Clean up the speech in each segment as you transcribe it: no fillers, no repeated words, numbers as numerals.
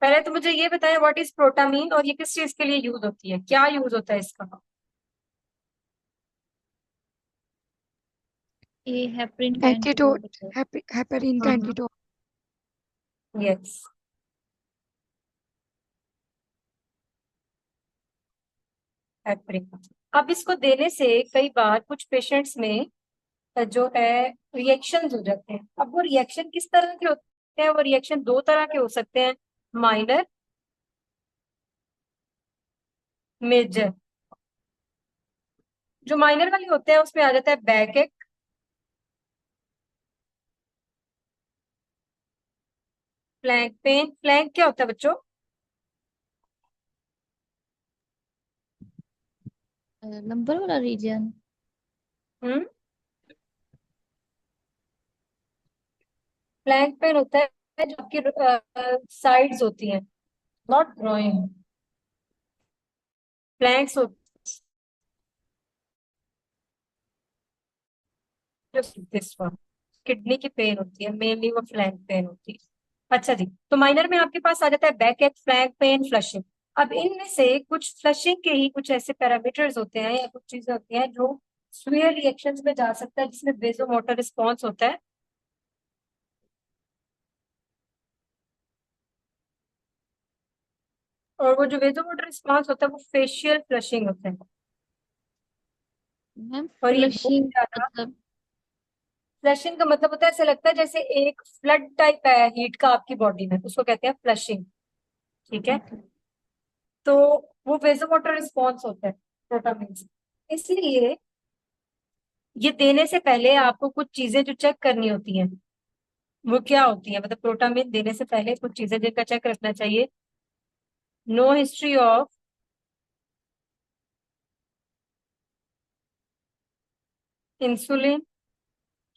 पहले तो मुझे ये बताएं व्हाट इज प्रोटामीन और ये किस चीज के लिए यूज होती है, क्या यूज होता है इसका। ये हेपरिन का एंटीडोट। एंटीडोट होता है। हेपेरिन का हम्म। एंटीडोट। यस। हेपरिन। अब इसको देने से कई बार कुछ पेशेंट्स में जो है रिएक्शंस हो जाते हैं। अब वो रिएक्शन किस तरह के होते हैं, वो रिएक्शन दो तरह के हो सकते हैं, माइनर, मेजर। जो माइनर वाले होते हैं उसमें आ जाता है बैक एक, फ्लैंक पेन। फ्लैंक क्या होता है बच्चों? नंबर वाला रीजन। हम्म। फ्लैंक पेन होता है जो आपकी साइड्स होती हैं, नॉट ग्रोइंग। फ्लैंक्स होते दिस वन, किडनी की पेन होती है मेनली, वो फ्लैंक पेन होती है। अच्छा जी, तो माइनर में आपके पास आ जाता है बैक एक, फ्लैंक पेन, फ्लशिंग। अब इनमें से कुछ फ्लशिंग के ही कुछ ऐसे पैरामीटर्स होते हैं या कुछ चीजें होती हैं जो स्वीयर रिएक्शंस में जा सकता है, जिसमें वेसोमोटर रिस्पॉन्स होता है। और वो जो वेसोमोटर रिस्पॉन्स होता है वो फेशियल फ्लशिंग होता है। मैम और ये बहुत फ्लशिंग ज्यादा, मतलब। फ्लशिंग का मतलब होता है ऐसा लगता है जैसे एक फ्लड टाइप है हीट का आपकी बॉडी में, उसको कहते हैं फ्लशिंग। ठीक है। ओके। तो वो वेसोमोटर रिस्पॉन्स होता है प्रोटामिन से। इसलिए ये देने से पहले आपको कुछ चीजें जो चेक करनी होती हैं वो क्या होती है, मतलब प्रोटामिन देने से पहले कुछ चीजें जिनका चेक रखना चाहिए। नो हिस्ट्री ऑफ इंसुलिन,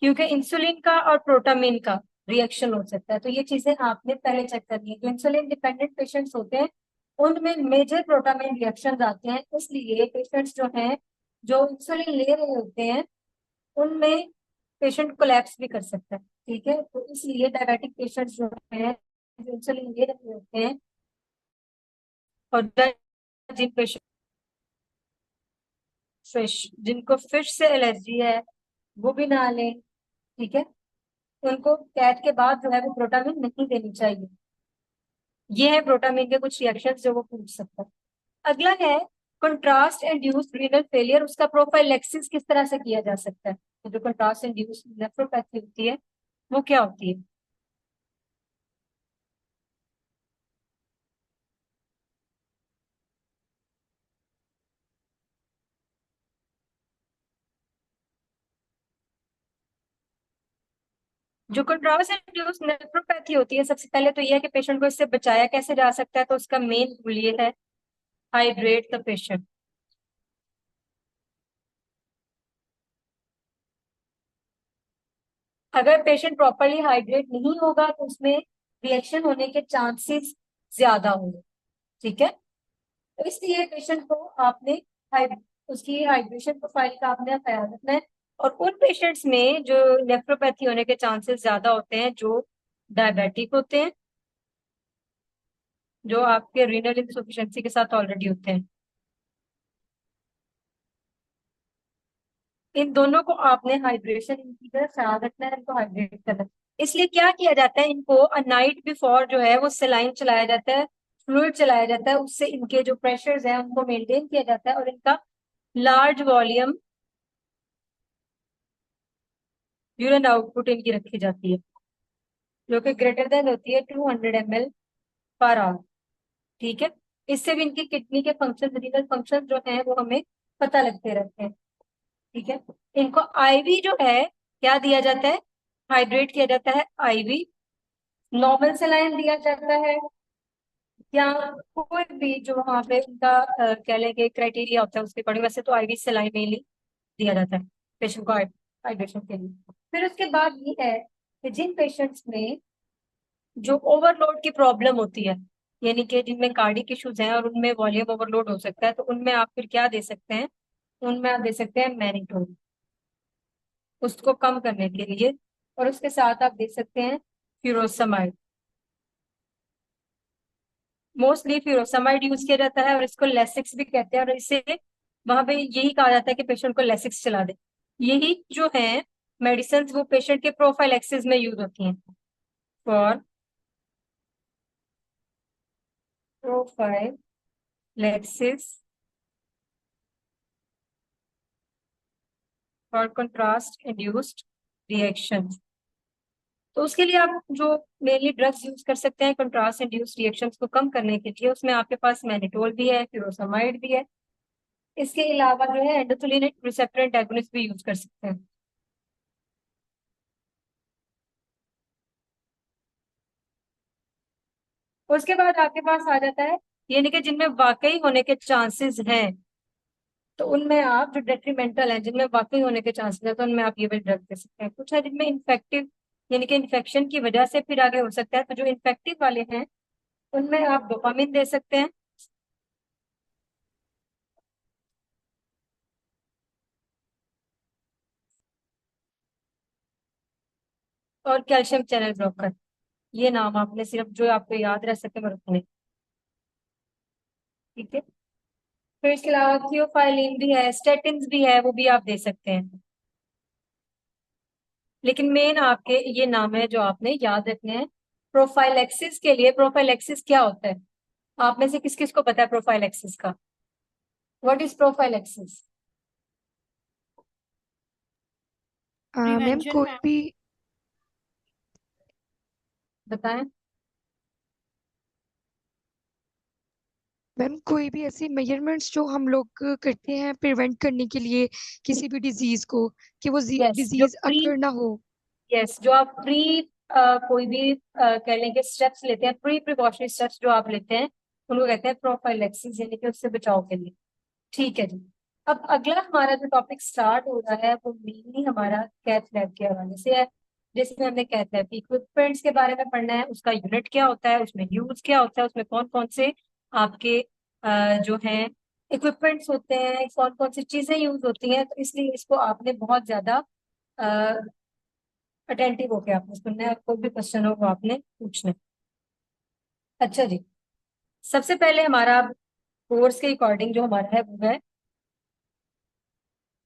क्योंकि इंसुलिन का और प्रोटामिन का रिएक्शन हो सकता है, तो ये चीजें आपने पहले चेक करनी है। जो इंसुलिन डिपेंडेंट पेशेंट्स होते हैं उनमें मेजर प्रोटामिन रिएक्शन आते हैं, इसलिए पेशेंट्स जो हैं जो इंसुलिन ले रहे होते हैं उनमें पेशेंट कोलैप्स भी कर सकता है। ठीक है, तो इसलिए डायबिटिक पेशेंट्स जो हैं जो इंसुलिन ले रहे होते हैं, और जिन पेशेंट फिश, जिनको फिश से एलर्जी है वो भी ना लें। ठीक है, उनको कैट के बाद जो है वो प्रोटामिन नहीं देनी चाहिए। ये है प्रोटामिन के कुछ रिएक्शन जो वो पूछ सकता है। अगला है कंट्रास्ट इंड्यूस्ड रीनल फेलियर, उसका प्रोफाइलैक्सिस किस तरह से किया जा सकता है। तो जो कंट्रास्ट इंड्यूस्ड नेफ्रोपैथी होती है वो क्या होती है। जो कंट्रास्ट इंड्यूस्ड नेफ्रोपैथी होती है, सबसे पहले तो यह है कि पेशेंट को इससे बचाया कैसे जा सकता है, तो उसका मेन रूल ये है, हाइड्रेट द पेशेंट। अगर पेशेंट प्रॉपरली हाइड्रेट नहीं होगा तो उसमें रिएक्शन होने के चांसेस ज्यादा होंगे। ठीक है, तो इसलिए पेशेंट को आपने हाइड उसकी हाइड्रेशन प्रोफाइल का आपने ख्याल रखना है। और उन पेशेंट्स में जो नेफ्रोपैथी होने के चांसेस ज्यादा होते हैं जो डायबिटिक होते हैं, जो आपके रीनल इंसुफिशियंसी के साथ ऑलरेडी होते हैं, इन दोनों को आपने हाइड्रेशन, इनकी तरह ख्याल रखना है, इनको हाइड्रेट करना है। इसलिए क्या किया जाता है, इनको नाइट बिफोर जो है वो सेलाइन चलाया जाता है, फ्लूइड चलाया जाता है, उससे इनके जो प्रेशर्स हैं उनको मेंटेन किया जाता है, और इनका लार्ज वॉल्यूम यूरिन आउटपुट इनकी रखी जाती है, जो कि ग्रेटर देन होती है 200 ml पर आवर। ठीक है, इससे भी इनकी किडनी के फंक्शन, रीनल फंक्शन जो है वो हमें पता लगते रहते हैं। ठीक है, इनको आईवी जो है क्या दिया जाता है, हाइड्रेट किया जाता है आईवी। नॉर्मल सलाइन दिया जाता है, या कोई भी जो वहां पे उनका कह लें कि क्राइटेरिया होता है उसके अकॉर्डिंग, वैसे तो आईवी सलाइन मेनली दिया जाता है पेशेंट को हाइड्रेशन के लिए। फिर उसके बाद ये है कि जिन पेशेंट्स में जो ओवरलोड की प्रॉब्लम होती है, यानी कि जिनमें कार्डिक इश्यूज हैं और उनमें वॉल्यूम ओवरलोड हो सकता है, तो उनमें आप फिर क्या दे सकते हैं, उनमें आप दे सकते हैं मैनिटोन, उसको कम करने के लिए। और उसके साथ आप दे सकते हैं फ्यूरोसमाइड। मोस्टली फ्यूरोसमाइड यूज किया जाता है और इसको लेसिक्स भी कहते हैं, और इसे वहां पे यही कहा जाता है कि पेशेंट को लेसिक्स चला दे। यही जो है मेडिसिन वो पेशेंट के प्रोफाइलैक्सिस में यूज होती हैं। For prophylaxis, for contrast induced reaction. तो उसके लिए आप जो मेनली ड्रग्स यूज कर सकते हैं कंट्रास्ट इंड्यूस्ड रिएक्शंस को कम करने के लिए, उसमें आपके पास मैनिटोल भी है, फ्यूरोसमाइड भी है। इसके अलावा जो है एंडोथेलिन रिसेप्टर एंटागोनिस्ट भी यूज कर सकते हैं। उसके बाद आपके पास आ जाता है यानी कि जिनमें वाकई होने के चांसेस हैं, तो उनमें आप जो डेट्रीमेंटल है, जिनमें वाकई होने के चांसेस है, तो उनमें आप ये भी ड्रग दे सकते हैं। कुछ है जिनमें इन्फेक्टिव यानी कि इन्फेक्शन की वजह से फिर आगे हो सकता है, तो जो इन्फेक्टिव वाले हैं उनमें आप डोपामिन दे सकते हैं, और कैल्शियम चैनल ब्लॉकर। ये नाम आपने सिर्फ जो आपको याद रह सके वो रखने। ठीक है। फिर इसके अलावा थियोफाइलिन भी है, स्टेटिन भी है, वो भी आप दे सकते हैं। लेकिन मेन आपके ये नाम है जो आपने याद रखने हैं प्रोफाइलेक्सिस के लिए। प्रोफाइलेक्सिस क्या होता है? आप में से किस किस को पता है प्रोफाइलेक्सिस का? What is prophylaxis? Ma'am prevention कोई मैम। भी बताएं। मैम कोई भी ऐसी मेजरमेंट्स जो हम लोग करते हैं प्रिवेंट करने के लिए किसी भी डिजीज को, कि वो यस, जो डिजीज प्री अकर ना हो। यस जो आप प्री कोई भी कह लें कि स्टेप्स लेते हैं, प्री प्रिकॉशनरी स्टेप्स जो आप लेते हैं, उनको कहते हैं प्रोफाइलेक्सिस, यानी कि उससे बचाव के लिए। ठीक है जी। अब अगला हमारा जो टॉपिक स्टार्ट हो रहा है वो मेनली हमारा कैथ लैब के हवाले से है, जिसमें हमने कैथ लैब की इक्विपमेंट्स के बारे में पढ़ना है, उसका यूनिट क्या होता है, उसमें यूज क्या होता है, उसमें कौन कौन से आपके जो हैं इक्विपमेंट्स होते हैं, कौन कौन सी चीजें यूज होती हैं। तो इसलिए इसको आपने बहुत ज्यादा अटेंटिव होकर आपने सुनना है, और कोई भी क्वेश्चन हो वो आपने पूछना है। अच्छा जी। सबसे पहले हमारा कोर्स के अकॉर्डिंग जो हमारा है वो है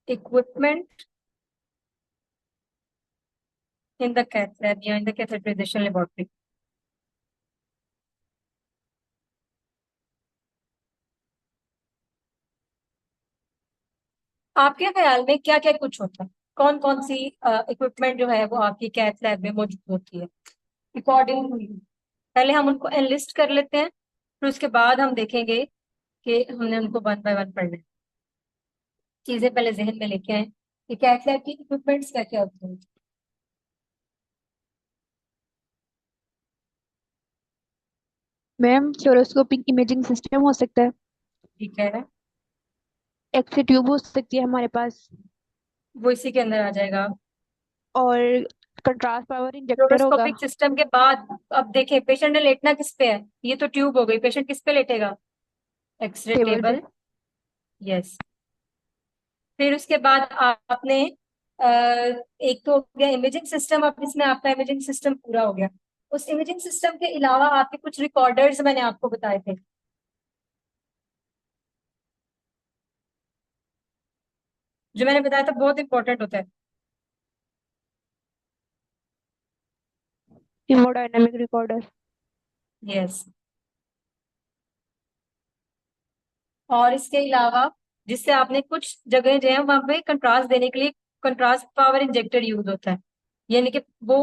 equipment in the cath lab या इन द कैथेड्राइजेशन लेबोरेटरी। आपके ख्याल में क्या क्या कुछ होता है? कौन कौन सी इक्विपमेंट जो है वो आपकी कैथ लैब में मौजूद होती है अकॉर्डिंग टू यू? पहले हम उनको एनलिस्ट कर लेते हैं, फिर उसके बाद हम देखेंगे कि हमने उनको वन बाय वन पढ़ना है। चीजें पहले जहन में लेके आए कि कैथ लैब की इक्विपमेंट्स क्या क्या होती हैं। मैम फ्लोरोस्कोपिक इमेजिंग सिस्टम हो सकता है। ठीक है, एक्स ट्यूब हो सकती है हमारे पास। वो इसी के अंदर आ जाएगा। और कंट्रास्ट पावर इंजेक्टर होगा। फ्लोरोस्कोपिक सिस्टम के बाद अब देखें पेशेंट ने लेटना किस पे है, ये तो ट्यूब हो गई, पेशेंट किस पे लेटेगा? एक्सरे टेबल पे। टेबल। यस। फिर उसके बाद आपने एक तो हो गया इमेजिंग सिस्टम, अब इसमें आपका इमेजिंग सिस्टम पूरा हो गया। उस इमेजिंग सिस्टम के अलावा आपके कुछ रिकॉर्डर्स मैंने आपको बताए थे, जो मैंने बताया था बहुत इंपॉर्टेंट होता है। Haemodynamic recorder. यस। और इसके अलावा जिससे आपने कुछ जगह जो है वहां पे कंट्रास्ट देने के लिए कंट्रास्ट पावर इंजेक्टर यूज होता है, यानी कि वो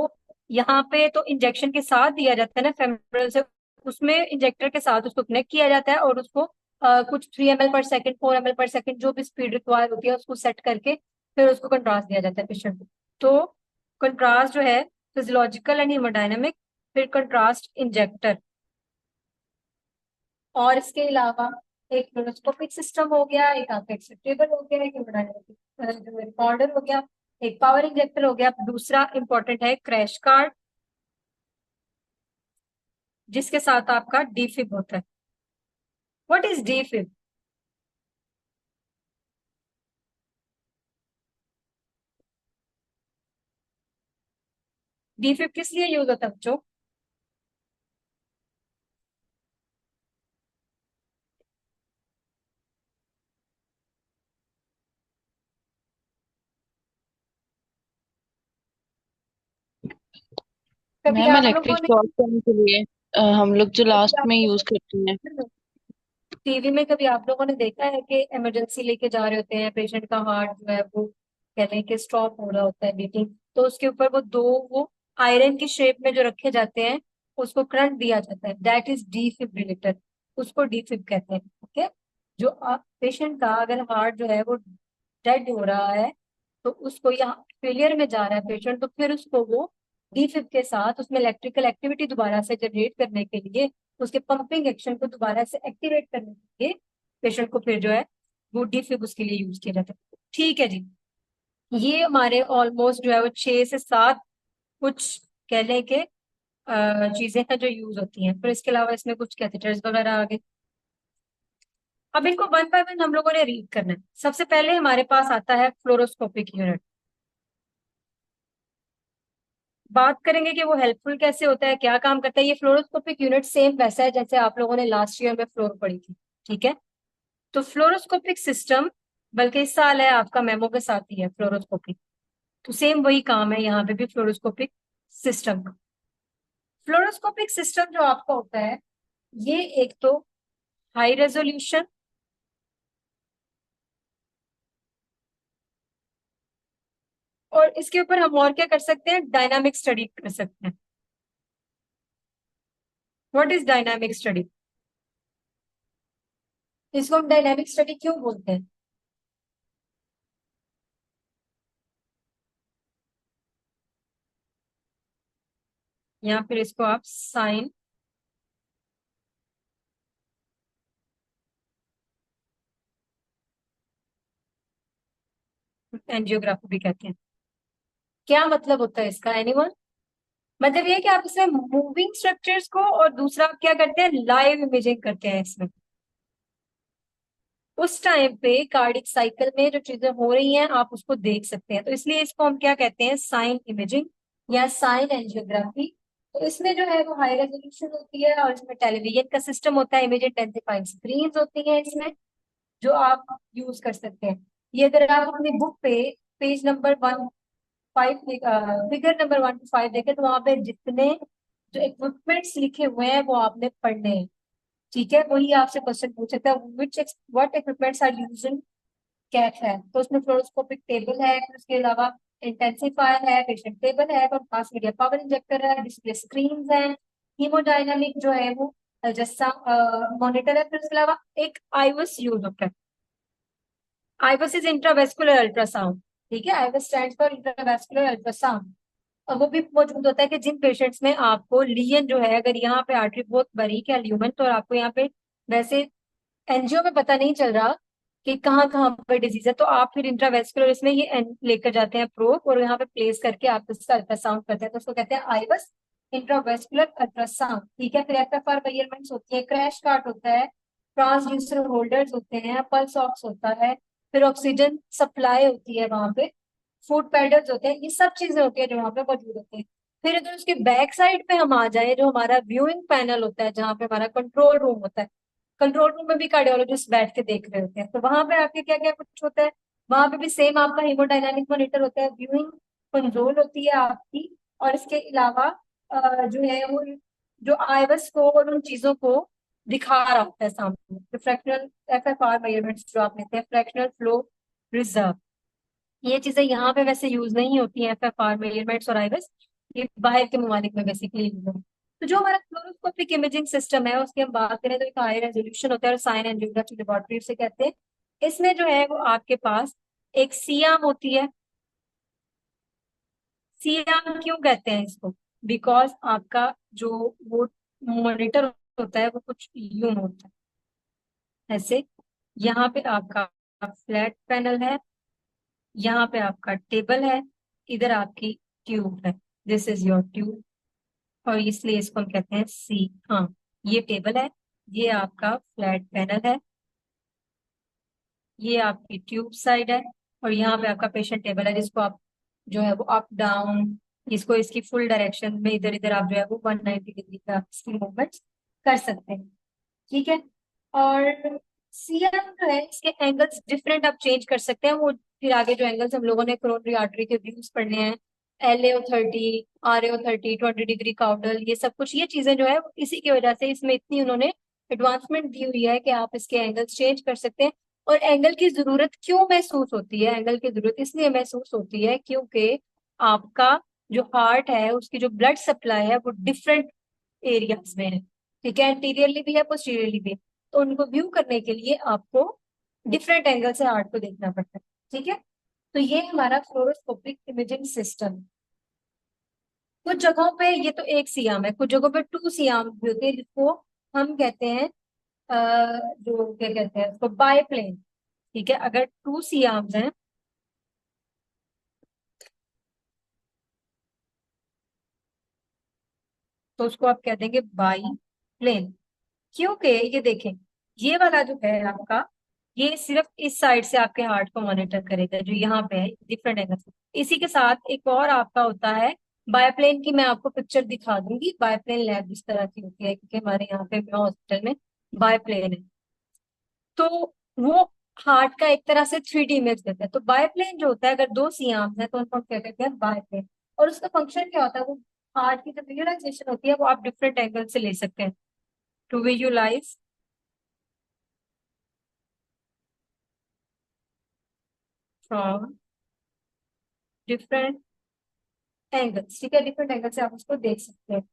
यहाँ पे तो इंजेक्शन के साथ दिया जाता है ना फेमोरल से, उसमें इंजेक्टर के साथ उसको कनेक्ट किया जाता है और उसको कुछ 3 ml/s 4 ml/s जो भी स्पीड रिक्वायर होती है उसको सेट करके फिर उसको कंट्रास्ट दिया जाता है पेशेंट को। तो कंट्रास्ट जो है फिजियोलॉजिकल एंड हीमोडायनेमिक, फिर कंट्रास्ट इंजेक्टर, और इसके अलावा एक फ्लोरोस्कोपिक सिस्टम हो गया, एक आपका एक्सेप्टेबल हो गया, एक जो रिकॉर्डर हो गया, एक पावर इंजेक्टर हो गया, दूसरा इंपॉर्टेंट है क्रैश कार्ड, जिसके साथ आपका डीफिब होता है। What is डीफिब? डीफिब किस लिए यूज होता है बच्चों? कभी मैम आप इलेक्ट्रिक लोगों ने शॉर्ट करने के लिए हम लोग जो कभी लास्ट आप में यूज लोगों करते हैं। ने टीवी में कभी आप लोगों ने देखा है कि इमरजेंसी लेके जा रहे होते हैं, पेशेंट का हार्ट जो है वो कहते हैं कि स्टॉप हो रहा होता है बीटिंग, तो उसके ऊपर वो दो वो आयरन की शेप में जो रखे जाते हैं उसको करंट दिया जाता है, दैट इज डिफिब्रिलेटर, उसको डिफिब कहते हैं। ओके, जो पेशेंट का अगर हार्ट जो है वो डेड हो रहा है तो उसको यहाँ फेलियर में जा रहा है पेशेंट, तो फिर उसको वो डिफिब के साथ उसमें इलेक्ट्रिकल एक्टिविटी दोबारा से जनरेट करने के लिए, उसके पंपिंग एक्शन को दोबारा से एक्टिवेट करने के लिए पेशेंट को फिर जो है वो डिफिब उसके लिए यूज किया जाता है। ठीक है जी, ये हमारे ऑलमोस्ट जो है वो 6 से 7 कुछ कह लें कि चीजें हैं जो यूज होती हैं, फिर इसके अलावा इसमें कुछ कैथेटर्स वगैरह आ गए। अब इनको वन बाय वन हम लोगों ने रीड करना है। सबसे पहले हमारे पास आता है फ्लोरोस्कोपिक यूनिट। बात करेंगे कि वो हेल्पफुल कैसे होता है, क्या काम करता है। ये फ्लोरोस्कोपिक यूनिट सेम वैसा है जैसे आप लोगों ने लास्ट ईयर में फ्लोर पढ़ी थी। ठीक है, तो फ्लोरोस्कोपिक सिस्टम, बल्कि इस साल है आपका मेमो के साथ ही है फ्लोरोस्कोपिक, तो सेम वही काम है यहाँ पे भी फ्लोरोस्कोपिक सिस्टम का। फ्लोरोस्कोपिक सिस्टम जो आपका होता है ये एक तो हाई रेजोल्यूशन, और इसके ऊपर हम और क्या कर सकते हैं, डायनामिक स्टडी कर सकते हैं। What is dynamic study? इसको हम डायनामिक स्टडी क्यों बोलते हैं? या फिर इसको आप साइन एंजियोग्राफी भी कहते हैं। क्या मतलब होता है इसका, एनीवन? मतलब ये है कि आप इसमें मूविंग स्ट्रक्चर्स को, और दूसरा आप क्या करते हैं, लाइव इमेजिंग करते हैं इसमें। उस टाइम पे कार्डिक साइकिल में जो चीजें हो रही हैं आप उसको देख सकते हैं, तो इसलिए इसको हम क्या कहते हैं, साइन इमेजिंग या साइन एंजियोग्राफी। तो इसमें जो है वो हाई रेजोल्यूशन होती है, और इसमें टेलीविजन का सिस्टम होता है, इमेज इंटेंसिफाइंग स्क्रीन होती है इसमें, जो आप यूज कर सकते हैं। ये अगर आप अपनी बुक पे page number 1 5 figure number 1 to 5 देखें तो वहां पे जितने जो इक्विपमेंट्स लिखे हुए हैं वो आपने पढ़ने हैं। ठीक है, वही आपसे क्वेश्चन पूछ सकता है, which what equipments are used in cath है, तो उसमें फ्लोरोस्कोपिक टेबल है, फिर उसके अलावा इंटेंसिफायर है, पेशेंट टेबल है, मास मीडिया पावर इंजेक्टर है, डिस्प्ले स्क्रीन है, हीमोडायनामिक जो है वो जैसा मॉनिटर है, फिर उसके अलावा एक आईवस यूज होता है। आईवस इज इंट्रावेस्कुलर अल्ट्रासाउंड। ठीक है, आईवस स्टैंड फॉर इंट्रावेस्कुलर अल्ट्रासाउंड। और वो भी मौजूद होता है कि जिन पेशेंट्स में आपको लीजन जो है, अगर यहाँ पे आर्टरी बहुत बारीक है ल्यूमन, तो आपको यहाँ पे वैसे एनजीओ में पता नहीं चल रहा कि कहाँ कहाँ पर डिजीज है, तो आप फिर इंट्रावेस्कुलर इसमें ये लेकर जाते हैं प्रोब, और यहाँ पे प्लेस करके आप इसका अल्ट्रासाउंड करते हैं, तो उसको कहते हैं आईवस इंट्रावेस्कुलर अल्ट्रासाउंड। ठीक है, फिर एफएफआर मेजरमेंट्स होती है, क्रैश कार्ट होता है, ट्रांसड्यूसर होल्डर्स होते हैं, पल्स ऑक्स होता है, फिर ऑक्सीजन सप्लाई होती है वहां पे, फूड पैडल्स होते हैं, ये सब चीजें होती है जो वहां पे मौजूद होती है। फिर अगर उसके बैक साइड पे हम आ जाए, जो हमारा व्यूइंग पैनल होता है, जहाँ पे हमारा कंट्रोल रूम होता है, कंट्रोल रूम में भी कार्डियोलॉजिस्ट बैठ के देख रहे होते हैं, तो वहां पे आपके क्या क्या कुछ होता है, वहां पे भी सेम आपका हीमोडायनामिक मॉनिटर होता है, व्यूइंग कंसोल होती है आपकी, और इसके अलावा जो है वो जो आईवस को और उन चीजों को दिखा रहा होता है सामने, जो फ्रैक्शनल एफएफआर मेजरमेंट्स जो आप लेते हैं, फ्रैक्शनल फ्लो रिजर्व, ये चीजें यहाँ पे वैसे यूज नहीं होती हैं, एफएफआर मेजरमेंट्स और आईवस, ये बाहर के ममालिक में बेसिकली यूज होती है। तो जो हमारा फ्लोरोस्कोपिक इमेजिंग सिस्टम है उसकी हम बात करें तो एक हाई रेजोल्यूशन होता है, और साइन एंजियोग्राफी लेबोरेटरी से कहते हैं। इसमें जो है वो आपके पास एक सियाम होती है। सियाम क्यों कहते हैं इसको, बिकॉज आपका जो वो मॉनिटर होता है वो कुछ यूं होता है ऐसे, यहाँ पे आपका फ्लैट पैनल है, यहाँ पे आपका टेबल है, इधर आपकी ट्यूब है, दिस इज योर ट्यूब, और इसलिए इसको हम कहते हैं सी। हाँ, ये टेबल है, ये आपका फ्लैट पैनल है, ये आपकी ट्यूब साइड है, और यहाँ पे आपका पेशेंट टेबल है, जिसको आप जो है वो अप डाउन, इसको इसकी फुल डायरेक्शन में इधर इधर आप जो है वो 190 डिग्री का इसकी मूवमेंट कर सकते हैं। ठीक है, और सीएम जो है इसके एंगल्स डिफरेंट आप चेंज कर सकते हैं, वो फिर आगे जो एंगल्स हम लोगों ने कोरोनरी आर्टरी के व्यूज पढ़ने हैं, LAO30, RAO30, 20 डिग्री काउडल, ये सब कुछ, ये चीजें जो है इसी की वजह से इसमें इतनी उन्होंने एडवांसमेंट दी हुई है कि आप इसके एंगल्स चेंज कर सकते हैं। और एंगल की जरूरत क्यों महसूस होती है? एंगल की जरूरत इसलिए महसूस होती है क्योंकि आपका जो हार्ट है उसकी जो ब्लड सप्लाई है वो डिफरेंट एरियाज में है, ठीक है, एंटीरियरली भी है, पोस्टीरियरली भी है। तो उनको व्यू करने के लिए आपको डिफरेंट एंगल से हार्ट को देखना पड़ता है, ठीक है। तो ये हमारा फ्लोरोस्कोपिक इमेजिंग सिस्टम। कुछ जगहों पे ये तो एक सियाम है, कुछ जगहों पे टू सियाम भी होते हैं, जिसको हम कहते हैं जो क्या कहते हैं उसको, बायप्लेन, ठीक है। अगर टू सियाम्स हैं तो उसको आप कह देंगे बाई प्लेन। क्योंकि ये देखें, ये वाला जो है आपका, ये सिर्फ इस साइड से आपके हार्ट को मॉनिटर करेगा जो यहाँ पे है डिफरेंट एंगल से। इसी के साथ एक और आपका होता है बायोप्लेन की, मैं आपको पिक्चर दिखा दूंगी। बायोप्लेन लैब इस तरह की होती है, क्योंकि हमारे यहाँ पे हॉस्पिटल में बायोप्लेन है। तो वो हार्ट का एक तरह से 3D इमेज देता है। तो बायोप्लेन जो होता है, अगर दो सियाम है तो उनको हम क्या कहते हैं, बायोप्लेन। और उसका फंक्शन क्या होता है, वो हार्ट की जो विजुअलाइजेशन होती है वो आप डिफरेंट एंगल से ले सकते हैं to visualize from different angles, ठीक है, डिफरेंट एंगल से आप उसको देख सकते हैं।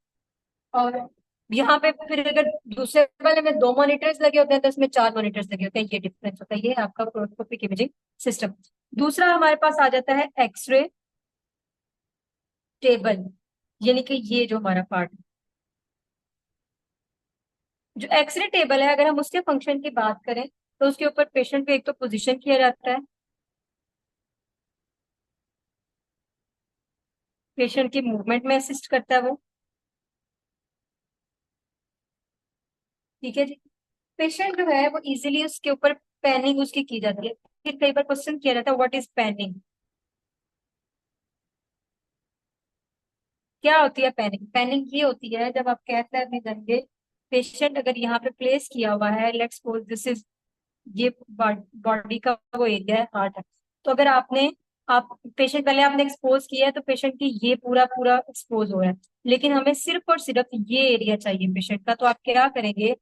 और यहाँ पे फिर अगर दूसरे वाले में दो मॉनिटर्स लगे होते हैं तो इसमें चार मॉनिटर्स लगे होते हैं, ये डिफरेंस होता है। ये है आपका फ्लोरोस्कोपिक इमेजिंग सिस्टम। दूसरा हमारे पास आ जाता है एक्सरे टेबल, यानी कि ये जो हमारा पार्ट है, जो एक्सरे टेबल है, अगर हम उसके फंक्शन की बात करें तो उसके ऊपर पेशेंट को एक तो पोजीशन किया जाता है, पेशेंट की मूवमेंट में असिस्ट करता है वो, ठीक है जी। पेशेंट जो है वो इजीली उसके ऊपर पैनिंग उसकी की जाती है। फिर कई बार क्वेश्चन किया जाता है व्हाट इज पैनिंग, क्या होती है पैनिक? पैनिक ये होती है जब आप कहते हैं देंगे, पेशेंट अगर यहाँ पे प्लेस किया हुआ है, लेट्स सपोज दिस इज, ये बॉडी का वो एरिया है, हार्ट है। तो अगर आपने, आप पेशेंट पहले आपने एक्सपोज किया है तो पेशेंट की ये पूरा पूरा एक्सपोज हो रहा है, लेकिन हमें सिर्फ और सिर्फ ये एरिया चाहिए पेशेंट का। तो आप क्या करेंगे,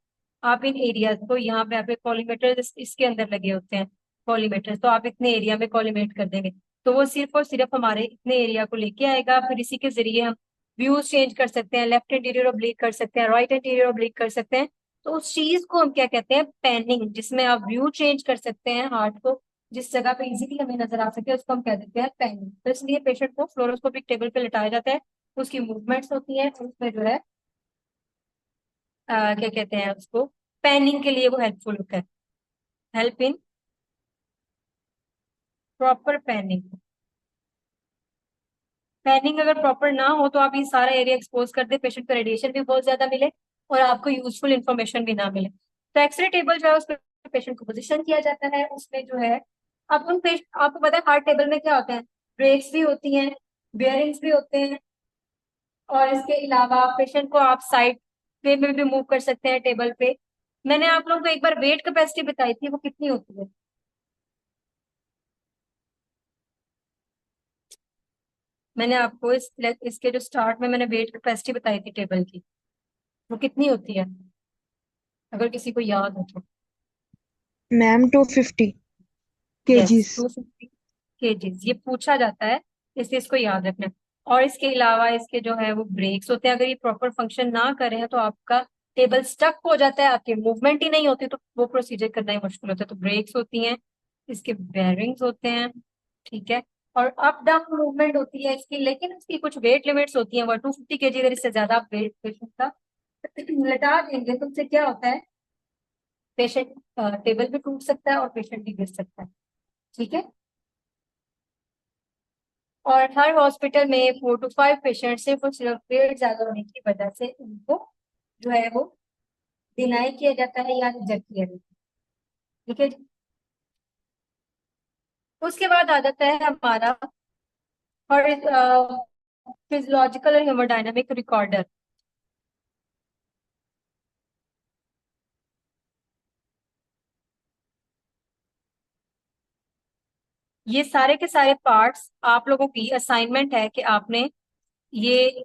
आप इन एरियाज को, यहाँ पे आपके कॉलीमेटर इसके अंदर लगे होते हैं कॉलीमेटर, तो आप इतने एरिया में कॉलीमेट कर देंगे। तो वो सिर्फ और सिर्फ हमारे इतने एरिया को लेके आएगा। फिर इसी के जरिए हम व्यूज चेंज कर सकते हैं, लेफ्ट एंटीरियर ऑब्लिक कर सकते हैं, राइट एंटीरियर ऑब्लिक कर सकते हैं। तो उस चीज को हम क्या कहते हैं, पैनिंग, जिसमें आप व्यू चेंज कर सकते हैं हार्ट को, जिस जगह पे इजीली हमें नजर आ सके उसको हम कह देते हैं पैनिंग। तो इसलिए पेशेंट को फ्लोरोस्कोपिक टेबल पे लिटाया जाता है, उसकी मूवमेंट्स होती है, और उसमें जो है क्या कहते हैं उसको, पैनिंग के लिए वो हेल्पफुल होता है, help in proper panning. Panning अगर प्रॉपर ना हो तो आप ये सारा एरिया एक्सपोज कर दे, पेशेंट को रेडिएशन भी बहुत ज्यादा मिले और आपको यूजफुल इंफॉर्मेशन भी ना मिले। तो एक्सरे टेबल जो है उसमें पेशेंट को पोजिशन किया जाता है, उसमें जो है, अब उन पेशेंट, आपको पता है हार्ट टेबल में क्या होता है, ब्रेक्स भी होती हैं, बियरिंग्स भी होते हैं, और इसके अलावा पेशेंट को आप साइड पे में भी मूव कर सकते हैं टेबल पे। मैंने आप लोगों को एक बार वेट कैपेसिटी बताई थी, वो कितनी होती है? मैंने आपको इसके जो स्टार्ट में मैंने वेट कैपेसिटी बताई थी टेबल की, वो कितनी होती है, अगर किसी को याद हो तो? Ma'am 250 yes, KGs. 250 केजीज, ये पूछा जाता है, इसलिए इसको याद रखना है। और इसके अलावा इसके जो है वो ब्रेक्स होते हैं, अगर ये प्रॉपर फंक्शन ना करें तो आपका टेबल स्टक हो जाता है, आपकी मूवमेंट ही नहीं होती, तो वो प्रोसीजर करना ही मुश्किल होता है। तो ब्रेक्स होती हैं, इसके बेयरिंग्स होते हैं, ठीक है। और अप डाउन मूवमेंट होती है इसकी, लेकिन इसकी कुछ वेट लिमिट्स होती हैं। वो 250 केजी, अगर इससे ज्यादा आप वेट पेशेंट का लटा देंगे तो उससे क्या होता है, पेशेंट टेबल भी टूट सकता है और पेशेंट भी गिर सकता है, ठीक है। और हर हॉस्पिटल में 4 to 5 पेशेंट सिर्फ और सिर्फ वेट ज्यादा होने की वजह से उनको जो है वो डिनाई किया जाता है या रिजेक्ट किया जाता है, ठीक है जी। उसके बाद आ जाता है हमारा और फिजियोलॉजिकल और हेमोडायनामिक रिकॉर्डर। ये सारे के सारे पार्ट्स आप लोगों की असाइनमेंट है कि आपने ये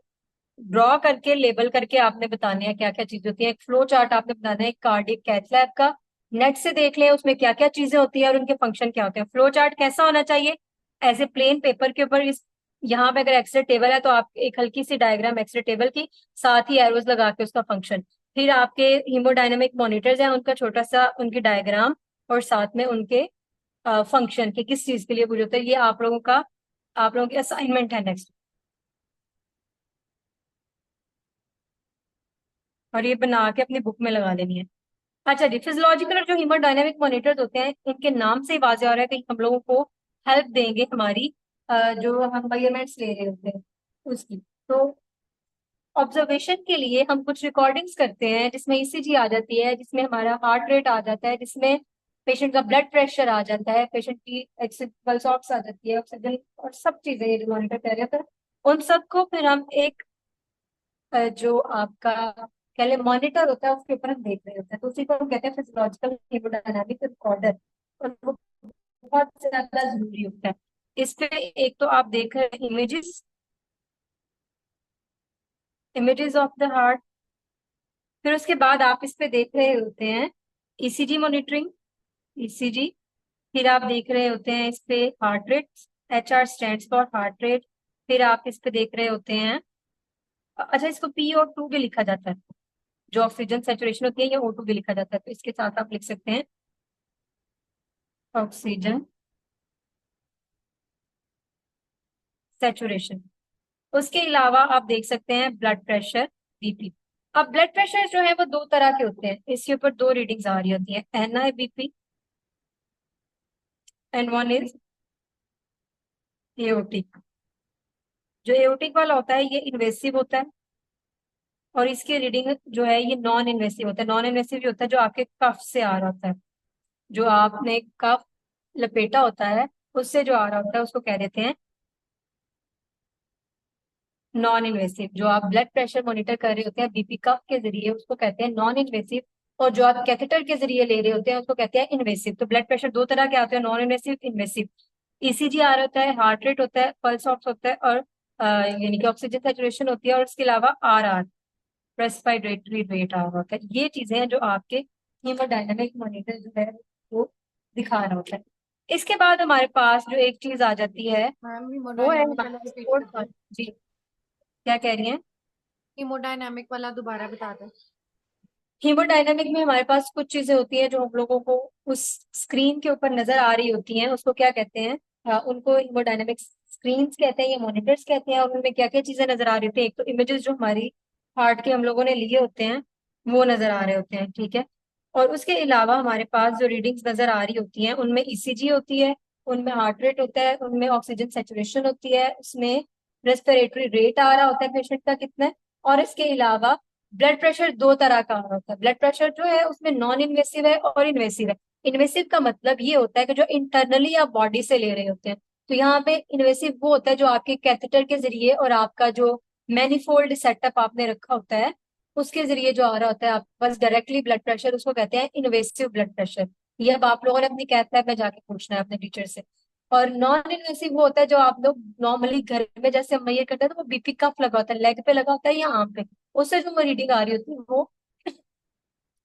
ड्रॉ करके लेबल करके आपने बताने हैं क्या क्या चीजें होती है। एक फ्लो चार्ट आपने बनाना है एक कार्डियक कैथ लैब का। नेट से देख लें उसमें क्या क्या चीजें होती है और उनके फंक्शन क्या होते हैं। फ्लो चार्ट कैसा होना चाहिए? ऐसे प्लेन पेपर के ऊपर इस यहाँ पे अगर एक्सरे टेबल है तो आप एक हल्की सी डायग्राम एक्सरे टेबल की, साथ ही एरोज लगा के उसका फंक्शन। फिर आपके हीमोडायनेमिक मॉनिटर्स हैं, उनका छोटा सा उनकी डायग्राम और साथ में उनके फंक्शन के किस चीज के लिए पूरे होते हैं। ये आप लोगों की असाइनमेंट है नेक्स्ट। और ये बना के अपनी बुक में लगा लेनी है। अच्छा जी, फिजियोलॉजिकल और जो हीमोडायनेमिक मॉनिटर्स होते हैं इनके नाम से ही वाज़ेह हो रहा है कि हम लोगों को हेल्प देंगे हमारी जो हम मेजरमेंट्स ले रहे होते हैं उसकी। तो ऑब्जर्वेशन के लिए हम कुछ रिकॉर्डिंग्स करते हैं जिसमें ईसीजी आ जाती है, जिसमें हमारा हार्ट रेट आ जाता है, जिसमें पेशेंट का ब्लड प्रेशर आ जाता है, पेशेंट की पल्स ऑक्स आ जाती है, ऑक्सीजन और सब चीजें ये जो मॉनिटर कर रहे होते हैं उन सबको फिर हम एक जो आपका कह ले मॉनिटर होता है उसके ऊपर हम देख रहे होते हैं। तो उसी को हम कहते हैं फिजियोलॉजिकल हेमोडायनामिक रिकॉर्डर। और वो बहुत ज्यादा जरूरी होता है। इस पे एक तो आप देख रहे हैं images, images of the heart. फिर उसके बाद आप इस पे देख रहे होते हैं ईसीजी मॉनिटरिंग, ईसीजी। फिर आप देख रहे होते हैं इस पे heart rate, HR stands for heart rate. फिर आप इस पे देख रहे होते हैं अच्छा इसको PO2 भी लिखा जाता है, जो ऑक्सीजन सेचुरेशन होती है ये O2 भी लिखा जाता है, तो इसके साथ आप लिख सकते हैं ऑक्सीजन सेचुरेशन। उसके अलावा आप देख सकते हैं ब्लड प्रेशर, BP। अब ब्लड प्रेशर जो है वो दो तरह के होते हैं, इसके ऊपर दो रीडिंग्स आ रही होती है, NIBP and one is aortic. जो एओटिक वाला होता है ये इन्वेसिव होता है और इसकी रीडिंग जो है ये नॉन इन्वेसिव होता है। नॉन इन्वेसिव जो होता है जो आपके कफ से आ रहा होता है, जो आपने कफ लपेटा होता है उससे जो आ रहा होता है उसको कह देते हैं नॉन इन्वेसिव। जो आप ब्लड प्रेशर मॉनिटर कर रहे होते हैं BP कफ के जरिए उसको कहते हैं नॉन इन्वेसिव। और जो आप कैथेटर के जरिए ले रहे होते हैं उसको कहते हैं इन्वेसिव। तो ब्लड प्रेशर दो तरह के आते हैं, नॉन इन्वेसिव, इन्वेसिव। ईसीजी आ रहा होता है, हार्ट रेट होता है, पल्स ऑक्स होता है और यानी कि ऑक्सीजन सेचुरेशन होती है और उसके अलावा RR रेस्पिरेटरी रेट आ रहा होता है। ये चीजें हैं जो आपके हीमोडायनेमिक मॉनिटर जो है वो दिखा रहा होता है। इसके बाद हमारे पास जो एक चीज आ जाती है मैम वो है हीमोडायनामिक वाला रिपीट कर दो। जी, क्या कह रही हैं? हीमोडायनामिक वाला दोबारा बता दो। हीमोडायनामिक में हमारे पास कुछ चीजें होती हैं जो हम लोगों को उस स्क्रीन के ऊपर नजर आ रही होती हैं, उसको क्या कहते हैं? उनको हीमोडायनामिक स्क्रीन्स कहते हैं या मॉनिटर्स कहते हैं। और उनमें क्या क्या चीजें नजर आ रही होती हैं? एक तो इमेजेस जो हमारी हार्ट के हम लोगों ने लिए होते हैं वो नजर आ रहे होते हैं, ठीक है। और उसके अलावा हमारे पास जो रीडिंग्स नजर आ रही होती हैं उनमें ईसीजी होती है, उनमें हार्ट रेट होता है, उनमें ऑक्सीजन सेचुरेशन होती है, उसमें रेस्पिरेटरी रेट आ रहा होता है पेशेंट का कितना है। और इसके अलावा ब्लड प्रेशर दो तरह का होता है। ब्लड प्रेशर जो है उसमें नॉन इन्वेसिव है और इन्वेसिव है। इन्वेसिव का मतलब ये होता है कि जो इंटरनली आप बॉडी से ले रहे होते हैं। तो यहाँ पे इन्वेसिव वो होता है जो आपके कैथेटर के जरिए और आपका जो मैनिफोल्ड सेटअप आपने रखा होता है उसके जरिए जो आ रहा होता है आप बस डायरेक्टली ब्लड प्रेशर, उसको कहते हैं इन्वेसिव ब्लड प्रेशर। ये अब आप लोगों ने अपनी कैथ लैब में जाके पूछना है अपने टीचर से। और नॉन इन्वेसिव वो होता है जो आप लोग नॉर्मली घर में जैसे हम ये करते हैं तो वो BP कफ लगा होता है, लेग पे लगा होता है या आर्म पे, उससे जो रीडिंग आ रही होती है वो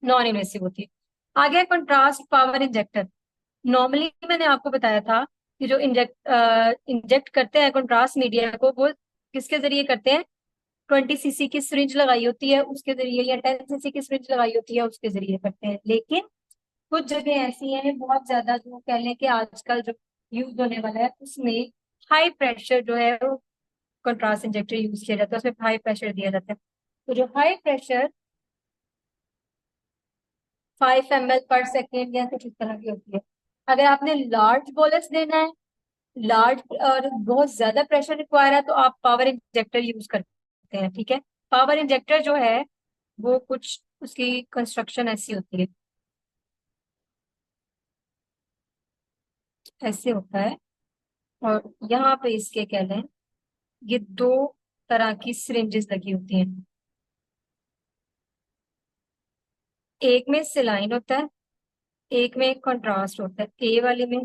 नॉन इन्वेसिव होती है। आगे कंट्रास्ट पावर इंजेक्टर। नॉर्मली मैंने आपको बताया था कि जो इंजेक्ट करते हैं कंट्रास्ट मीडिया को वो किसके जरिए करते हैं? 20 cc की सिरिंज लगाई होती है उसके जरिए या 10 cc की सिरिंज लगाई होती है उसके जरिए करते हैं। लेकिन कुछ जगह ऐसी हैं बहुत ज्यादा जो कह लें कि आजकल जो यूज होने वाला है उसमें हाई प्रेशर जो है वो कंट्रास्ट इंजेक्टर यूज किया जाता है, उसमें हाई प्रेशर दिया जाता है। तो जो हाई प्रेशर 5 ml/सेकेंड या कुछ इस तरह की होती है। अगर आपने लार्ज बोलस देना है, लार्ज और बहुत ज्यादा प्रेशर रिक्वायर है तो आप पावर इंजेक्टर यूज कर सकते हैं, ठीक है। पावर इंजेक्टर जो है वो कुछ उसकी कंस्ट्रक्शन ऐसी होती है, ऐसे होता है। और यहाँ पे इसके कह लें ये दो तरह की सिरिंजेस लगी होती हैं, एक में सिलाइन होता है, एक में कंट्रास्ट होता है। ए वाले में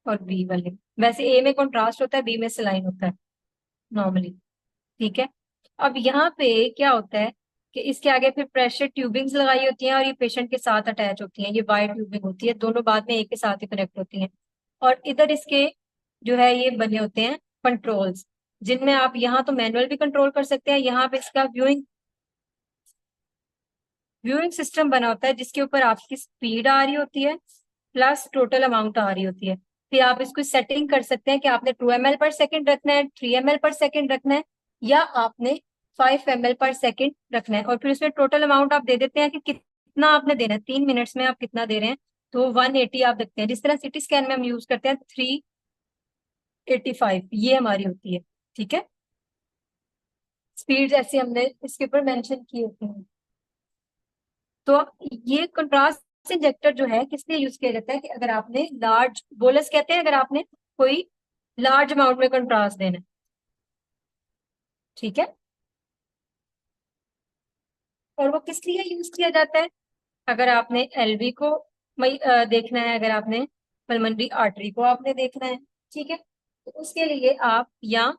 और बी वाले। वैसे ए में कंट्रास्ट होता है, बी में सलाइन होता है नॉर्मली। ठीक है। अब यहाँ पे क्या होता है कि इसके आगे फिर प्रेशर ट्यूबिंग्स लगाई होती हैं और ये पेशेंट के साथ अटैच होती हैं। ये वायर ट्यूबिंग होती है, दोनों बाद में एक के साथ ही कनेक्ट होती हैं। और इधर इसके जो है ये बने होते हैं कंट्रोल्स, जिनमें आप यहाँ तो मैनुअल भी कंट्रोल कर सकते हैं। यहाँ पे इसका व्यूइंग सिस्टम बना होता है जिसके ऊपर आपकी स्पीड आ रही होती है प्लस टोटल अमाउंट आ रही होती है। फिर आप इसको सेटिंग कर सकते हैं कि आपने 2 ml पर सेकेंड रखना है, 3 ml पर सेकेंड रखना है, या आपने 5 ml पर सेकेंड रखना है। और फिर उसमें टोटल अमाउंट आप दे देते हैं कि कितना आपने देना है, 3 मिनट्स में आप कितना दे रहे हैं। तो 180 आप देखते हैं, जिस तरह सिटी स्कैन में हम यूज करते हैं 385 ये हमारी होती है। ठीक है। स्पीड ऐसे हमने इसके ऊपर मेंशन की होती है। तो ये कंट्रास्ट इंजेक्टर जो है किस लिए यूज किया जाता है कि अगर आपने लार्ज बोलस कहते हैं, अगर आपने कोई लार्ज अमाउंट में कंट्रास्ट देना है। ठीक है। और वो किस लिए यूज किया जाता है, अगर आपने एलवी को देखना है, अगर आपने पल्मोनरी आर्टरी को आपने देखना है। ठीक है। तो उसके लिए आप या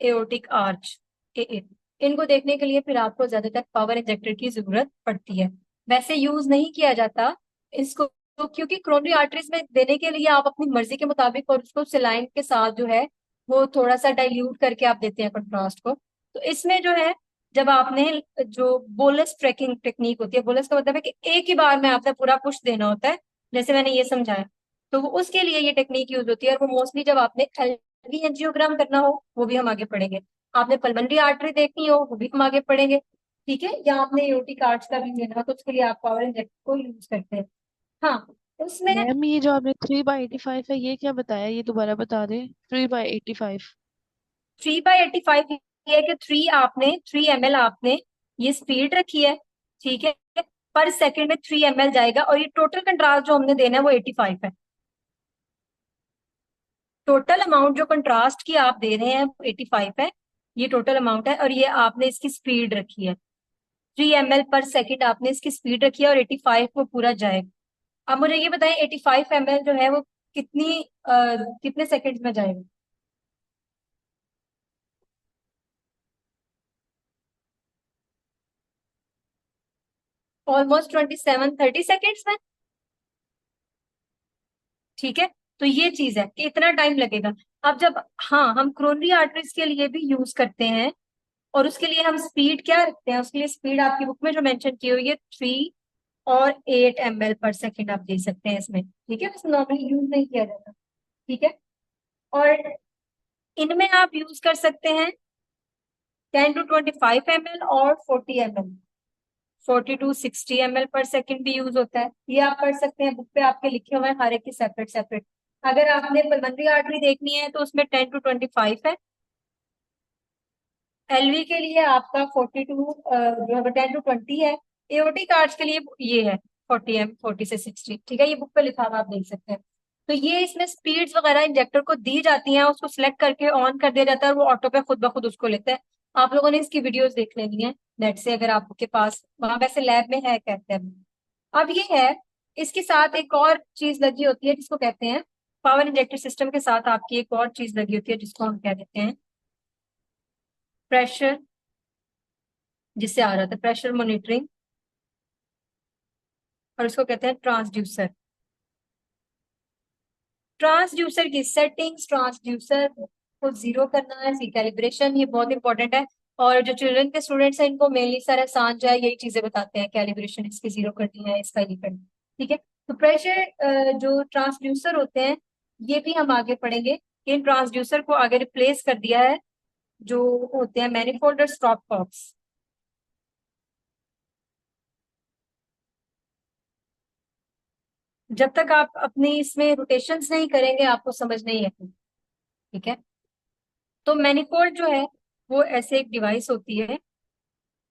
एओर्टिक आर्च ए इनको देखने के लिए फिर आपको ज्यादातर पावर इंजेक्टर की जरूरत पड़ती है। वैसे यूज नहीं किया जाता इसको, तो क्योंकि कोरोनरी आर्टरीज में देने के लिए आप अपनी मर्जी के मुताबिक और उसको सिलाइन के साथ जो है वो थोड़ा सा डाइल्यूट करके आप देते हैं कंट्रास्ट को। तो इसमें जो है जब आपने जो बोलस ट्रैकिंग टेक्निक होती है, बोलस का मतलब है कि एक ही बार में आपने पूरा पुश देना होता है, जैसे मैंने ये समझाया, तो वो उसके लिए ये टेक्निक यूज होती है। और वो मोस्टली जब आपने एलवी एंजियोग्राम करना हो वो भी हम आगे पढ़ेंगे, आपने पल्मोनरी आर्टरी देखनी हो वो भी हम आगे पढ़ेंगे। ठीक है। या आपने एओर्टिक आर्च का भी लेना हो तो उसके लिए आप पावर इंजेक्टर को यूज करते हैं। हाँ, उसमें मैम ये जो आपने 3/85 है ये क्या बताया, ये दोबारा बता दें। 3/85। 3/85 ये है कि 3 ml आपने ये स्पीड रखी है। ठीक है। पर सेकंड में 3 ml जाएगा और ये टोटल कंट्रास्ट जो हमने देना है वो 85 है। टोटल अमाउंट जो कंट्रास्ट की आप दे रहे हैं वो 85 है, ये टोटल अमाउंट है। और ये आपने इसकी स्पीड रखी है 3 ml पर सेकेंड, आपने इसकी स्पीड रखी है और 85 वो पूरा जाएगा। अब मुझे ये बताएं 85 ml जो है वो कितने सेकेंड्स में जाएगा। ऑलमोस्ट 27-30 सेकेंड्स में। ठीक है। तो ये चीज है कि इतना टाइम लगेगा। अब जब हाँ हम क्रोनरी आर्टरीज के लिए भी यूज करते हैं और उसके लिए हम स्पीड क्या रखते हैं, उसके लिए स्पीड आपकी बुक में जो मेंशन की हुई है 3 और 8 ml पर सेकेंड आप दे सकते हैं इसमें। ठीक है। बस नॉर्मली यूज नहीं किया जाता। ठीक है। और इनमें आप यूज कर सकते हैं 10 to 25 ml और 40 ml, 40 to 60 ml पर सेकेंड भी यूज होता है। ये आप कर सकते हैं, बुक पे आपके लिखे हुए हैं हर एक की सेपरेट सेपरेट। अगर आपने पल्मोनरी आर्टरी देखनी है तो उसमें 10 to 25 है। एलवी के लिए आपका 10 to 20 है। एओर्टिक आर्च के लिए ये है 40 से 60। ठीक है। ये बुक पे लिखा हुआ आप देख सकते हैं। तो ये इसमें स्पीड्स वगैरह इंजेक्टर को दी जाती हैं, उसको सिलेक्ट करके ऑन कर दिया जाता है और वो ऑटो पे खुद ब खुद उसको लेता है। आप लोगों ने इसकी वीडियोस देख लेनी है नेट से, अगर आपके पास वहां वैसे लैब में है कहते हैं। अब ये है, इसके साथ एक और चीज लगी होती है जिसको कहते हैं पावर इंजेक्टर सिस्टम के साथ आपकी एक और चीज लगी होती है जिसको हम कह देते हैं प्रेशर, जिससे आ रहा था प्रेशर मॉनिटरिंग, और उसको कहते हैं ट्रांसड्यूसर। ट्रांसड्यूसर की सेटिंग्स, ट्रांसड्यूसर को जीरो करना है, सी कैलिब्रेशन, ये बहुत इंपॉर्टेंट है। और जो चिल्ड्रन के स्टूडेंट्स हैं इनको मेनली सर आसान जो है यही चीजें बताते हैं, कैलिब्रेशन इसकी जीरो करनी है, इसका ये करना। ठीक है। तो प्रेशर जो ट्रांसड्यूसर होते हैं ये भी हम आगे पढ़ेंगे। इन ट्रांसड्यूसर को आगे रिप्लेस कर दिया है जो होते हैं मैनिफोल्ड और स्टॉप कॉक्स। जब तक आप अपनी इसमें रोटेशंस नहीं करेंगे आपको समझ नहीं आएगी। ठीक है। तो मैनिफोल्ड जो है वो ऐसे एक डिवाइस होती है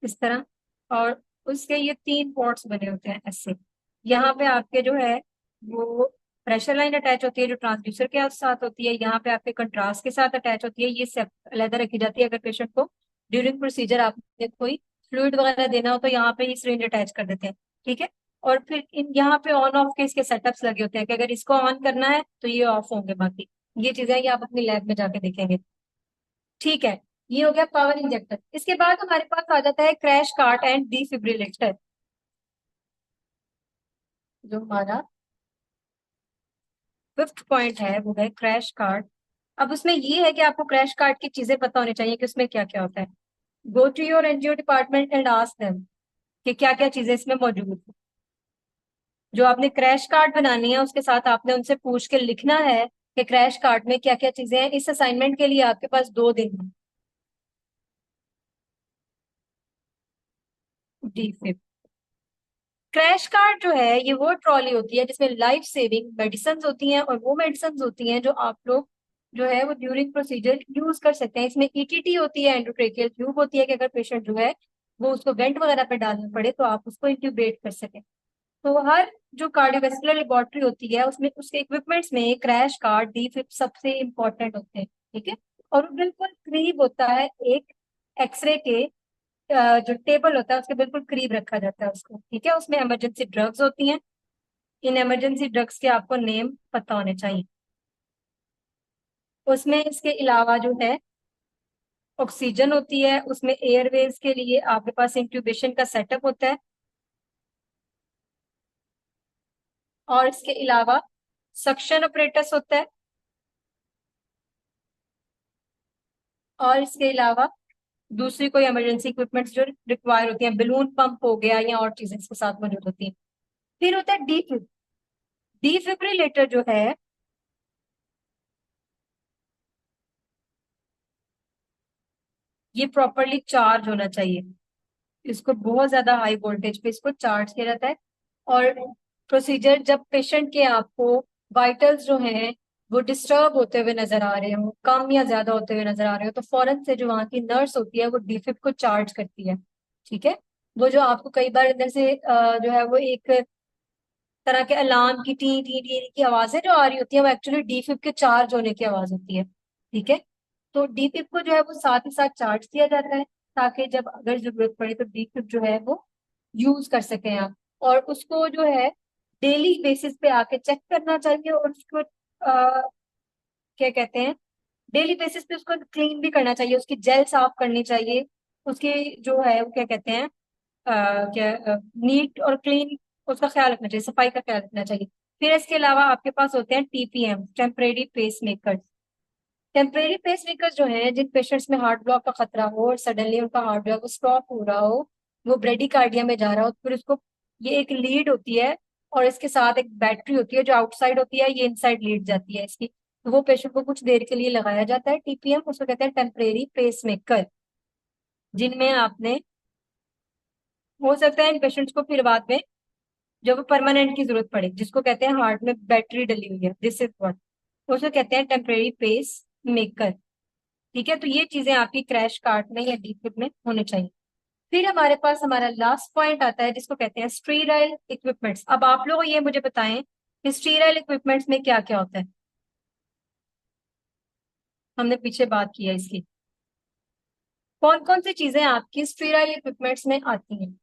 इस तरह, और उसके ये 3 पोर्ट्स बने होते हैं ऐसे। यहाँ पे आपके जो है वो प्रेशर लाइन अटैच होती है जो ट्रांसड्यूसर के साथ होती है, यहाँ पे आपके कंट्रास्ट के साथ अटैच होती है। ये सब अलग रखी जाती है। अगर पेशेंट को ड्यूरिंग प्रोसीजर आपने कोई फ्लूइड वगैरह देना हो तो यहाँ पे ये सिरिंज अटैच कर देते हैं। ठीक है। और फिर इन यहाँ पे ऑन ऑफ के इसके सेटअप्स लगे होते हैं कि अगर इसको ऑन करना है तो ये ऑफ होंगे, बाकी ये चीजें ये आप अपनी लैब में जाके देखेंगे। ठीक है, ये हो गया पावर इंजेक्टर। इसके बाद हमारे पास आ जाता है क्रैश कार्ट एंड डिफिब्रिलेटर, जो हमारा फिफ्थ पॉइंट है वो है क्रैश कार्ट। अब उसमें ये है कि आपको क्रैश कार्ट की चीजें पता होनी चाहिए कि उसमें क्या क्या होता है। Go to your NGO department and ask them कि क्या क्या चीजें इसमें मौजूद है। जो आपने क्रैश कार्ड बनानी है उसके साथ आपने उनसे पूछ के लिखना है कि क्रैश कार्ड में क्या क्या चीजें हैं। इस असाइनमेंट के लिए आपके पास 2 दिन है। डी5 क्रैश कार्ड जो है ये वो ट्रॉली होती है जिसमें लाइफ सेविंग मेडिसिन होती हैं, और वो मेडिसिन होती हैं जो आप लोग जो है वो ड्यूरिंग प्रोसीजर यूज कर सकते हैं। इसमें ईटीटी होती है, एंडोट्रेकियल ट्यूब होती है कि अगर पेशेंट जो है वो उसको वेंट वगैरह पे डालना पड़े तो आप उसको इंट्यूबेट कर सकें। तो हर जो कार्डियोवैस्कुलर लेबोरेटरी होती है उसमें उसके इक्विपमेंट्स में क्रैश कार्ड डी5 सबसे इंपॉर्टेंट होते हैं। ठीक है, और वो बिल्कुल करीब होता है एक एक्सरे के जो टेबल होता है उसके बिल्कुल करीब रखा जाता है उसको। ठीक है, उसमें इमरजेंसी ड्रग्स होती हैं। इन इमरजेंसी ड्रग्स के आपको नेम पता होने चाहिए। उसमें इसके अलावा जो है ऑक्सीजन होती है, उसमें एयरवेज के लिए आपके पास इंट्यूबेशन का सेटअप होता है, और इसके अलावा सक्शन ऑपरेटस होता है, और इसके अलावा दूसरी कोई इमरजेंसी इक्विपमेंट्स जो रिक्वायर होती हैं, बलून पंप हो गया या और चीजें इसके साथ मौजूद होती हैं। फिर होता है डिफिब्रिलेटर जो है ये प्रॉपरली चार्ज होना चाहिए। इसको बहुत ज्यादा हाई वोल्टेज पे इसको चार्ज किया जाता है, और प्रोसीजर जब पेशेंट के आपको वाइटल्स जो हैं वो डिस्टर्ब होते हुए नजर आ रहे हो, कम या ज्यादा होते हुए नजर आ रहे हो, तो फौरन से जो वहाँ की नर्स होती है वो डिफिब को चार्ज करती है। ठीक है, वो जो आपको कई बार अंदर से जो है वो एक तरह के अलार्म की टी टी टी की आवाजें जो आ रही होती है वो एक्चुअली डीफिब के चार्ज होने की आवाज होती है। ठीक है, तो डीफिब को जो है वो साथ ही साथ चार्ज किया जाता है ताकि जब अगर जरूरत पड़े तो डीफिब जो है वो यूज कर सकें आप। और उसको जो है डेली बेसिस पे आके चेक करना चाहिए, और उसको क्या कहते हैं डेली बेसिस पे उसको क्लीन भी करना चाहिए, उसकी जेल साफ करनी चाहिए, उसकी जो है वो क्या कहते हैं क्या नीट और क्लीन उसका ख्याल रखना चाहिए, सफाई का ख्याल रखना चाहिए। फिर इसके अलावा आपके पास होते हैं TPM, temporary pacemakers. Temporary pacemakers जो है जिन पेशेंट्स में हार्ट ब्लॉक का खतरा हो और सडनली उनका हार्ट ब्लॉक स्टॉप हो रहा हो, वो ब्रेडिकार्डिया में जा रहा हो, फिर उसको ये एक लीड होती है और इसके साथ एक बैटरी होती है जो आउटसाइड होती है, ये इनसाइड लीड जाती है इसकी। तो वो पेशेंट को कुछ देर के लिए लगाया जाता है टीपीएम, उसको कहते हैं टेम्परेरी पेस मेकर, जिनमें आपने हो सकता है इन पेशेंट्स को फिर बाद में जब परमानेंट की जरूरत पड़े, जिसको कहते हैं हार्ट में बैटरी डली हुई है, दिस इज व्हाट उसको कहते हैं टेम्परेरी पेस मेकर। ठीक है, तो ये चीजें आपकी क्रैश कार्ट में या डीपिप में होने चाहिए। फिर हमारे पास हमारा लास्ट पॉइंट आता है जिसको कहते हैं स्टीराइल इक्विपमेंट्स। अब आप लोग ये मुझे बताएं कि स्टीराइल इक्विपमेंट्स में क्या क्या होता है। हमने पीछे बात किया इसकी, कौन कौन सी चीजें आपकी स्टीराइल इक्विपमेंट्स में आती हैं।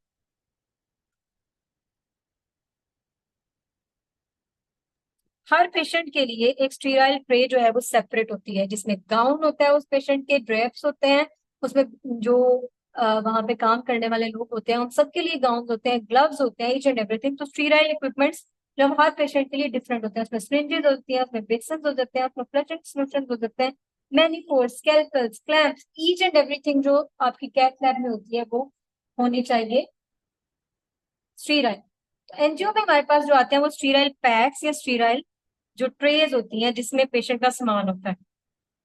हर पेशेंट के लिए एक स्टीराइल ट्रे जो है वो सेपरेट होती है, जिसमें गाउन होता है उस पेशेंट के, ड्रेप्स होते हैं उसमें, जो वहां पे काम करने वाले लोग होते हैं उन सबके लिए गाउन होते हैं, ग्लव्स होते हैं, ईच एंड एवरीथिंग। तो स्टीराइल इक्विपमेंट्स जो हर पेशेंट के लिए डिफरेंट होते हैं, उसमें सिरिंजेस होती है, उसमें बेसिन्स हो जाते हैं, उसमें फ्लश एंड सोल्यूशंस हो जाते हैं, मैनिफोर्ड, स्कैल्पेल्स, क्लैंप्स, ईच एंड एवरीथिंग जो आपकी कैथ लैब में होती है वो होनी चाहिए स्टीराइल। तो एनजीओ में हमारे पास जो आते हैं वो स्टीराइल पैक्स या स्टीराइल जो ट्रेज होती हैं जिसमें पेशेंट का सामान होता है।